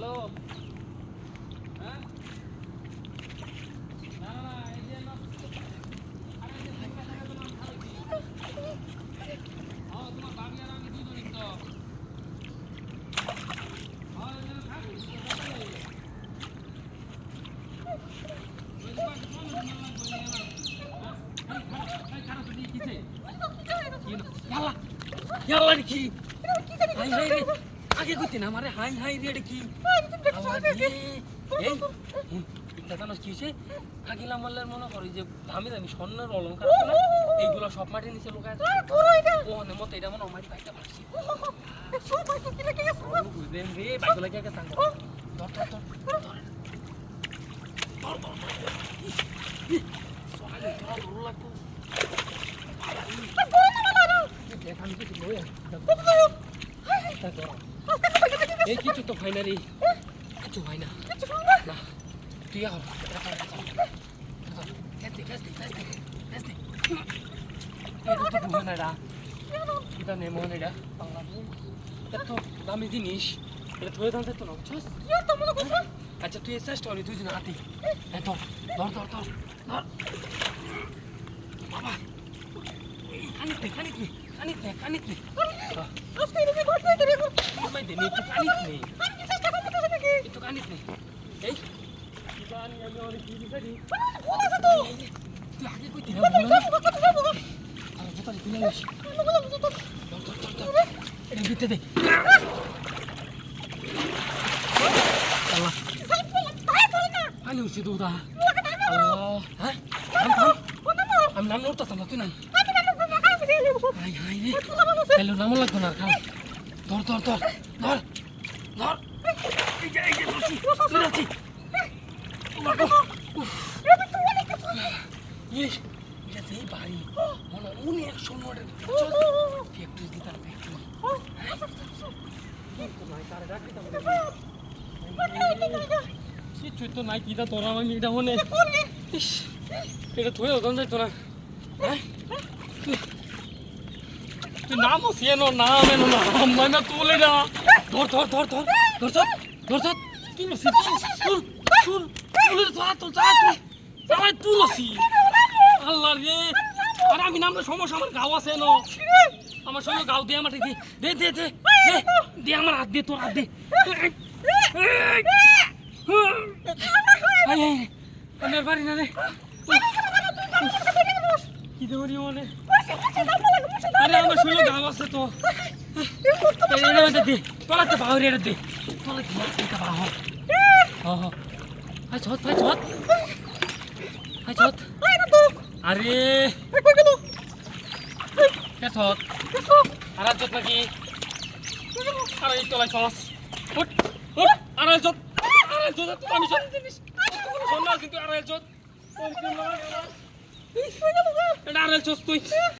hello হ্যাঁ না না এই যে না আরে এই যে টাকা টাকা তো আমি খাইছি তোমার বাবি আর আমি দুজনই তো এই যে খাবি কি হাই হাই রে আগে কইতে না আমারে হাই হাই রে এটা কি এই এটা জানো কি হইছে আগিলা মাল্লের মনে করি যে দামি দামি স্বর্ণের অলংকার আছে না এইগুলো সব মাটির নিচে লুকায় ও নে মতে এটা মনে মাটি বাইটা পারছি সব বাইটা কি লেগে গেছে বুঝলেন রে বাইগুলো কি আগে সাঙ্গ ধর ধর ধর ধর সকালে ধর ধর লাগতো দেখা আমি কিছু লই এই কিছু তো হয় না রে কিছু হয় না না তুই আহ এটা তো মনে না এটা নে মনে এটা এটা তো দামি জিনিস এটা থয়ে দাম তো না বুঝছিস আচ্ছা তুই এসে স্টোরি তুই না হাতি এই ধর ধর ধর ধর ধর বাবা কানিতে আজকে এদিকে ঘর থেকে রে মাই দে নে একটু কানিত নে এই জানি আমি অনেক কি দিছি বল আছে তো তুই আগে কইতে না বল আর বোতল খুলে আসি এটা দিতে দে আল্লাহ পানি উঠছে তো দা আল্লাহ হ্যাঁ আমি নাম উঠতাম না তুই নাম হাই হাই রে তাহলে নাম লাগতো না খাও ধর ধর ধর ধর ধর এই যে ধরছি ইস এটা সেই বাড়ি মনে অনেক সোনার ফ্যাক্টরি দিতাম ফ্যাক্টরি কিছুই তো নাই কিটা তোরা আমি এটা মনে এটা তুই ওখান যাইতো না হ্যাঁ তুই নামও সিয়েনো নাম এনো না মানে তুলে না ধর ধর ধর ধর ধর ধর ধর তুলসি তুল তুলসি আল্লাহ রে আর আমি নামলে সমস্যা আমার গাও আছে ন আমার সঙ্গে গাও দে আমার দে দে দে দে দে আমার হাত দে তোর হাত দে আমার বাড়ি না রে কি দেবরি মনে আরে আমার সঙ্গে গাও আছে তো এটা মধ্যে দে তোলাতে বাহরে এটা দে তোলা কি এটা বাহ আয় ছত আরে কে ছত আর ছত নাকি আরে এই তোলাই সস উঠ আর ছত আমি সব জিনিস শোন না কিন্তু আর ছত এটা আর ছত তুই